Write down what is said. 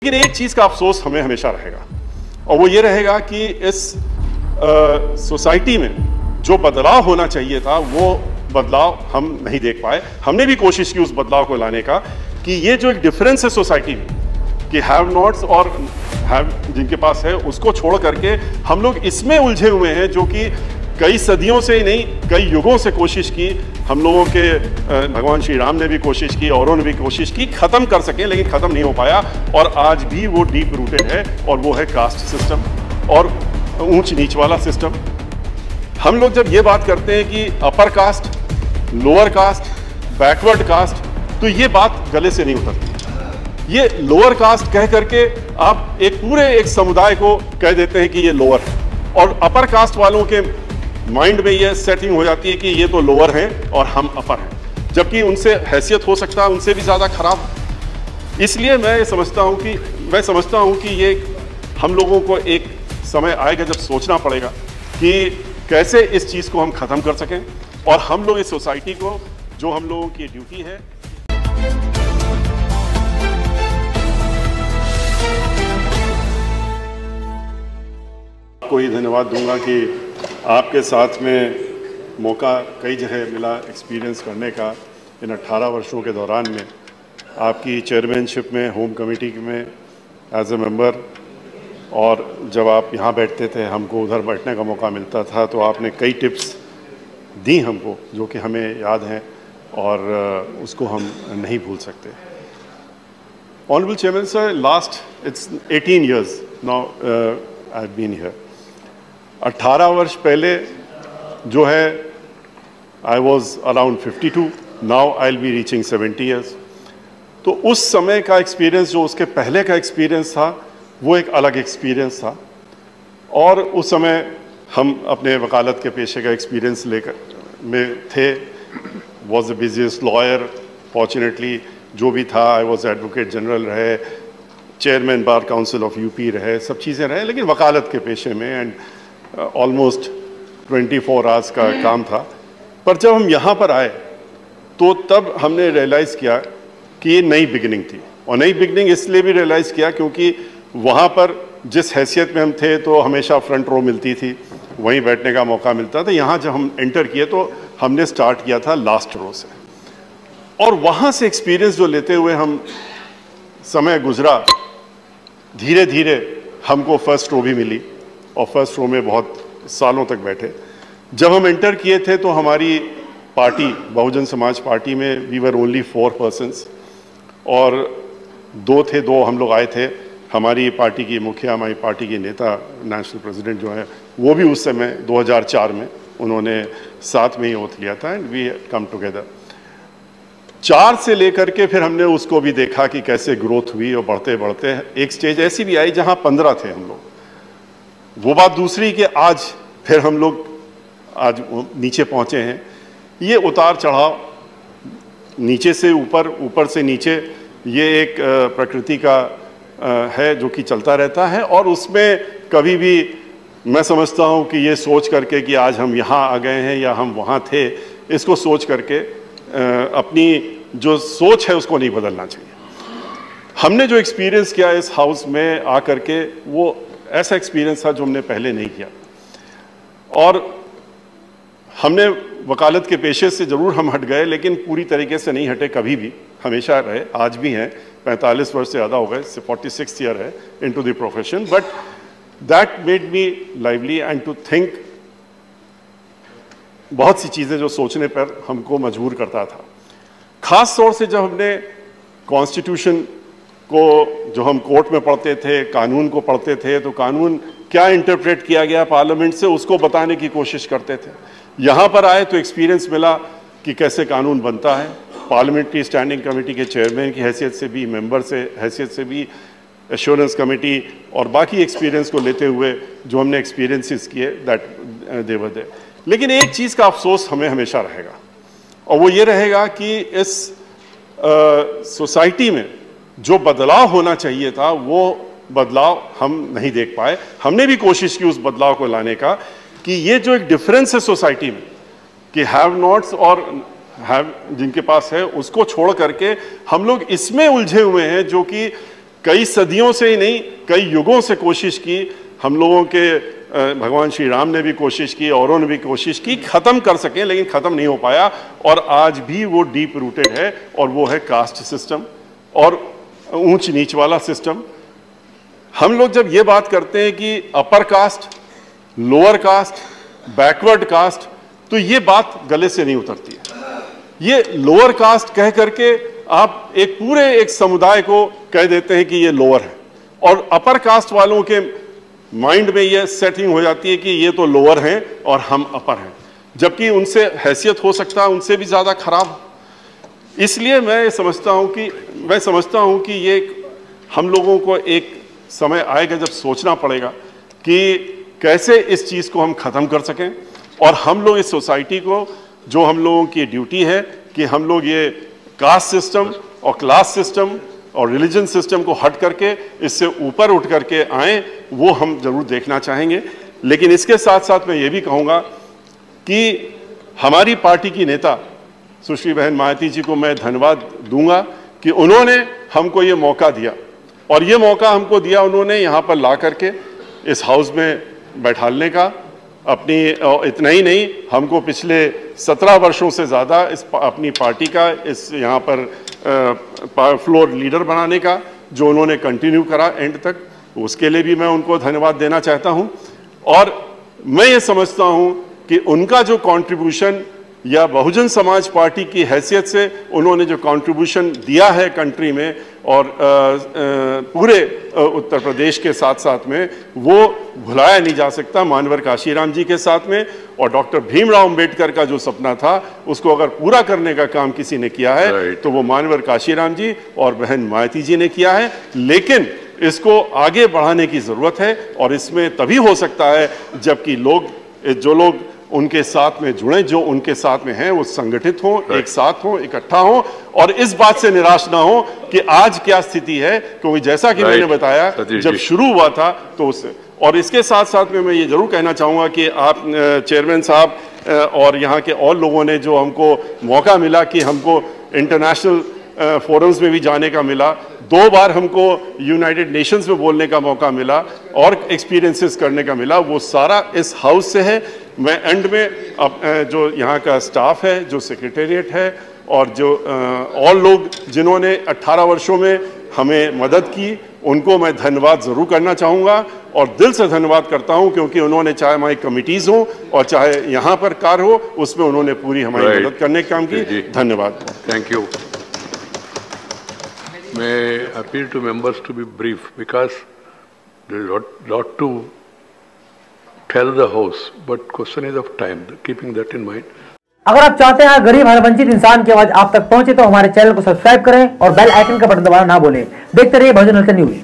लेकिन एक चीज का अफसोस हमें हमेशा रहेगा और वो ये रहेगा कि इस सोसाइटी में जो बदलाव होना चाहिए था वो बदलाव हम नहीं देख पाए। हमने भी कोशिश की उस बदलाव को लाने का कि ये जो एक डिफरेंस है सोसाइटी में कि हैव नॉट्स और हैव जिनके पास है उसको छोड़ करके हम लोग इसमें उलझे हुए हैं जो कि कई सदियों से ही नहीं कई युगों से कोशिश की। हम लोगों के भगवान श्री राम ने भी कोशिश की, औरों ने भी कोशिश की ख़त्म कर सके, लेकिन ख़त्म नहीं हो पाया और आज भी वो डीप रूटेड है और वो है कास्ट सिस्टम और ऊंच नीच वाला सिस्टम। हम लोग जब ये बात करते हैं कि upper caste, lower caste, backward caste, तो ये बात गले से नहीं उतरती। ये लोअर कास्ट कह करके आप एक पूरे एक समुदाय को कह देते हैं कि ये लोअर है और अपर कास्ट वालों के माइंड में ये सेटिंग हो जाती है कि ये तो लोअर हैं और हम अपर हैं, जबकि उनसे हैसियत हो सकता है उनसे भी ज़्यादा खराब। इसलिए मैं समझता हूँ कि ये हम लोगों को एक समय आएगा जब सोचना पड़ेगा कि कैसे इस चीज़ को हम ख़त्म कर सकें और हम लोग इस सोसाइटी को जो हम लोगों की ड्यूटी है। आपको ही धन्यवाद दूंगा कि आपके साथ में मौका कई जगह मिला एक्सपीरियंस करने का इन 18 वर्षों के दौरान में। आपकी चेयरमैनशिप में, होम कमेटी में एज ए मेंबर, और जब आप यहाँ बैठते थे हमको उधर बैठने का मौका मिलता था तो आपने कई टिप्स दी हमको जो कि हमें याद हैं और उसको हम नहीं भूल सकते। Honourable chairman sir, last it's 18 years now I have been here. 18 वर्ष पहले जो है I was around 52, now I will be reaching 70 years। तो उस समय का एक्सपीरियंस जो उसके पहले का एक्सपीरियंस था वो एक अलग एक्सपीरियंस था और उस समय हम अपने वकालत के पेशे का एक्सपीरियंस लेकर में थे। Was the busiest lawyer fortunately, जो भी था। आई वॉज एडवोकेट जनरल रहे, chairman bar council of UP रहे, सब चीज़ें रहे, लेकिन वकालत के पेशे में एंड ऑलमोस्ट 24 आवर्स का काम था। पर जब हम यहाँ पर आए तो तब हमने रियलाइज़ किया कि ये नई बिगिनिंग थी और नई बिगिनिंग इसलिए भी रियलाइज़ किया क्योंकि वहाँ पर जिस हैसियत में हम थे तो हमेशा फ्रंट रो मिलती थी, वहीं बैठने का मौका मिलता था। यहाँ जब हम एंटर किए तो हमने स्टार्ट किया था लास्ट रो से और वहाँ से एक्सपीरियंस जो लेते हुए हम समय गुजरा, धीरे धीरे हमको फर्स्ट रो भी मिली और फर्स्ट रो में बहुत सालों तक बैठे। जब हम एंटर किए थे तो हमारी पार्टी बहुजन समाज पार्टी में वी वर ओनली 4 persons और दो हम लोग आए थे। हमारी पार्टी की मुखिया, हमारी पार्टी की नेता, नेशनल प्रेसिडेंट जो है वो भी उस समय 2004 में उन्होंने साथ में ही ओथ लिया था एंड वी कम टुगेदर। 4 से लेकर के फिर हमने उसको भी देखा कि कैसे ग्रोथ हुई और बढ़ते बढ़ते एक स्टेज ऐसी भी आई जहां 15 थे हम लोग। वो बात दूसरी कि आज फिर हम लोग आज नीचे पहुंचे हैं। ये उतार चढ़ाव, नीचे से ऊपर, ऊपर से नीचे, ये एक प्रकृति का है जो कि चलता रहता है और उसमें कभी भी मैं समझता हूं कि ये सोच करके कि आज हम यहाँ आ गए हैं या हम वहाँ थे, इसको सोच करके अपनी जो सोच है उसको नहीं बदलना चाहिए। हमने जो एक्सपीरियंस किया इस हाउस में आकर के वो ऐसा एक्सपीरियंस था जो हमने पहले नहीं किया और हमने वकालत के पेशे से ज़रूर हम हट गए लेकिन पूरी तरीके से नहीं हटे, कभी भी हमेशा रहे, आज भी हैं। 45 वर्ष से ज़्यादा हो गए, 46th ईयर है into the profession, but that made me lively and to think. बहुत सी चीज़ें जो सोचने पर हमको मजबूर करता था, ख़ास तौर से जब हमने कॉन्स्टिट्यूशन को, जो हम कोर्ट में पढ़ते थे, कानून को पढ़ते थे, तो कानून क्या इंटरप्रेट किया गया पार्लियामेंट से उसको बताने की कोशिश करते थे। यहाँ पर आए तो एक्सपीरियंस मिला कि कैसे कानून बनता है। पार्लियामेंट्री स्टैंडिंग कमेटी के चेयरमैन की हैसियत से भी, मेंबर से हैसियत से भी, एश्योरेंस कमेटी और बाकी एक्सपीरियंस को लेते हुए जो हमने एक्सपीरियंसेस किए दैट दे वर देयर। लेकिन एक चीज़ का अफसोस हमें हमेशा रहेगा और वो ये रहेगा कि इस सोसाइटी में जो बदलाव होना चाहिए था वो बदलाव हम नहीं देख पाए। हमने भी कोशिश की उस बदलाव को लाने का कि ये जो एक डिफरेंस है सोसाइटी में कि हैव नॉट्स और हैव जिनके पास है उसको छोड़ करके हम लोग इसमें उलझे हुए हैं जो कि कई सदियों से ही नहीं, कई युगों से कोशिश की। हम लोगों के भगवान श्री राम ने भी कोशिश की, औरों ने भी कोशिश की ख़त्म कर सकें, लेकिन ख़त्म नहीं हो पाया। और आज भी वो डीप रूटेड है, और वो है कास्ट सिस्टम और ऊंच नीच वाला सिस्टम। हम लोग जब ये बात करते हैं कि upper caste, lower caste, backward caste, तो ये बात गले से नहीं उतरती है। ये लोअर कास्ट कह करके आप एक पूरे एक समुदाय को कह देते हैं कि ये लोअर है, और अपर कास्ट वालों के माइंड में ये सेटिंग हो जाती है कि ये तो लोअर हैं और हम अपर हैं, जबकि उनसे हैसियत हो सकता है उनसे भी ज़्यादा खराब। इसलिए मैं समझता हूँ कि ये हम लोगों को एक समय आएगा जब सोचना पड़ेगा कि कैसे इस चीज़ को हम ख़त्म कर सकें, और हम लोग इस सोसाइटी को, जो हम लोगों की ड्यूटी है कि हम लोग ये कास्ट सिस्टम और क्लास सिस्टम और रिलीजन सिस्टम को हट करके इससे ऊपर उठ करके आएँ, वो हम जरूर देखना चाहेंगे। लेकिन इसके साथ साथ मैं ये भी कहूँगा कि हमारी पार्टी की नेता सुश्री बहन मायावती जी को मैं धन्यवाद दूंगा कि उन्होंने हमको ये मौका दिया, और ये मौका हमको दिया उन्होंने यहाँ पर ला करके इस हाउस में बैठालने का। इतना ही नहीं, हमको पिछले 17 वर्षों से ज़्यादा अपनी पार्टी का इस यहाँ पर फ्लोर लीडर बनाने का जो उन्होंने कंटिन्यू करा एंड तक, उसके लिए भी मैं उनको धन्यवाद देना चाहता हूँ। और मैं ये समझता हूँ कि उनका जो कंट्रीब्यूशन, या बहुजन समाज पार्टी की हैसियत से उन्होंने जो कंट्रीब्यूशन दिया है कंट्री में और पूरे उत्तर प्रदेश के साथ साथ में, वो भुलाया नहीं जा सकता। मानवर काशीराम जी के साथ में, और डॉक्टर भीमराव अंबेडकर का जो सपना था उसको अगर पूरा करने का काम किसी ने किया है तो वो मानवर काशीराम जी और बहन मायावती जी ने किया है। लेकिन इसको आगे बढ़ाने की ज़रूरत है, और इसमें तभी हो सकता है जबकि जो लोग उनके साथ में जुड़े, जो उनके साथ में हैं, वो संगठित हों, एक साथ हों, इकट्ठा हों, और इस बात से निराश ना हो कि आज क्या स्थिति है, क्योंकि जैसा कि मैंने बताया जब शुरू हुआ था तो उससे। और इसके साथ साथ में मैं ये जरूर कहना चाहूँगा कि आप चेयरमैन साहब और यहाँ के और लोगों ने जो हमको मौका मिला कि हमको इंटरनेशनल फोरम्स में भी जाने का मिला, 2 बार हमको यूनाइटेड नेशंस में बोलने का मौका मिला और एक्सपीरियंसेस करने का मिला, वो सारा इस हाउस से है। मैं एंड में जो यहाँ का स्टाफ है, जो सेक्रेटेरिएट है, और जो और लोग जिन्होंने 18 वर्षों में हमें मदद की, उनको मैं धन्यवाद ज़रूर करना चाहूँगा, और दिल से धन्यवाद करता हूँ, क्योंकि उन्होंने चाहे हमारी कमिटीज़ हो और चाहे यहाँ पर कार्य हो, उसमें उन्होंने पूरी हमारी मदद करने का काम की। धन्यवाद। Thank you. May appeal to members to be brief because there is lot to tell the house, but question is of time. Keeping that in mind. अगर आप चाहते हैं गरीब हर वंचित इंसान की आवाज आप तक पहुंचे तो हमारे चैनल को सब्सक्राइब करें और बेल आइकन का बटन दबाना ना भूलें। देखते रहिए बहुजन हलचल न्यूज।